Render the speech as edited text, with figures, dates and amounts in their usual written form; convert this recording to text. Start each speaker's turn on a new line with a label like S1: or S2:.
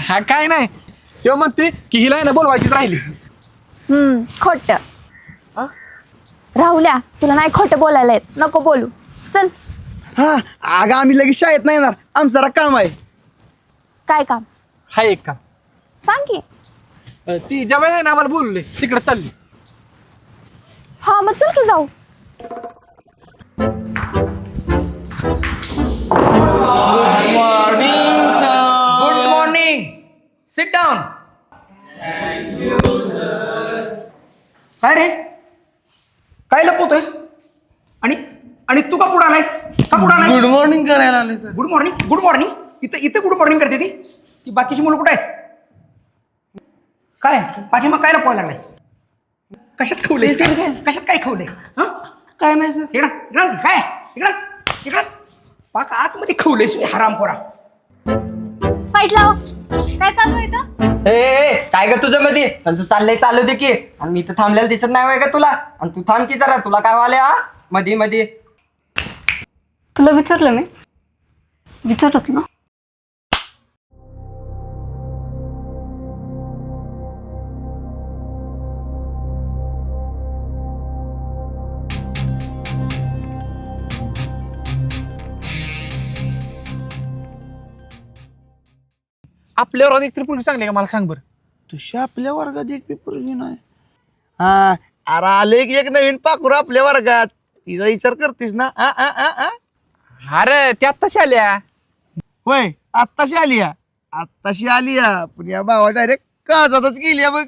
S1: हा काय नाही तेव्हा म्हणते की हिला आहे ना बोलवायचीच राहिली.
S2: खोट
S1: हा?
S2: राहुल्या तुला नाही खोटं बोलायला येत नको बोलू चल.
S3: हा अगं आम्ही लगेच शाळेत नाही येणार आमचं जरा काम आहे.
S2: काय काम
S1: हा एक काम
S2: सांग की.
S1: ती जवाई आहे ना आम्हाला बोलले तिकडे चालली.
S2: हा मग चल की जाऊ.
S4: Good morning sit down. काय रे काय लपवतोयस आणि आणि तू का पुढे आलायस का पुढे आलाय?
S3: गुड मॉर्निंग करायला आले sir.
S4: Good morning good morning इथं इथं गुड मॉर्निंग करते ती बाकीची मुलं कुठे आहेत? काय पाठीमाग काय लपवायला लागलायस? कशात खवलंयस काय कशात काय खवलंयस?
S3: काय नाही सर.
S4: इकडं इकडं काय इकडं इकडं पाक आतमध्ये खवलंयस हरामखोरा.
S2: साईड लाव काय चालू आहे इथं?
S5: ए काय ग तुझं मध्ये तू चाललंय चालू दे की आणि मी इथं थांबलेलं दिसत नाही होय का तुला आणि तू थांब की जरा तुला काय वाले हा मध्ये मध्ये.
S6: तुला विचारलं मी विचारत ना.
S1: आपल्या वर्गात एक तरी पोरगी चांगली आहे का मला सांग बरं.
S3: तुझ्या आपल्या वर्गात एक पेपर नाही. हा अरे आले की एक नवीन पाखरू आपल्या वर्गात तिचा विचार करतीस ना.
S1: अरे त्या आत्ताशी आल्या.
S3: होय आत्ताशी आली या पण या भावा डायरेक्ट काजातच गेली या बघ.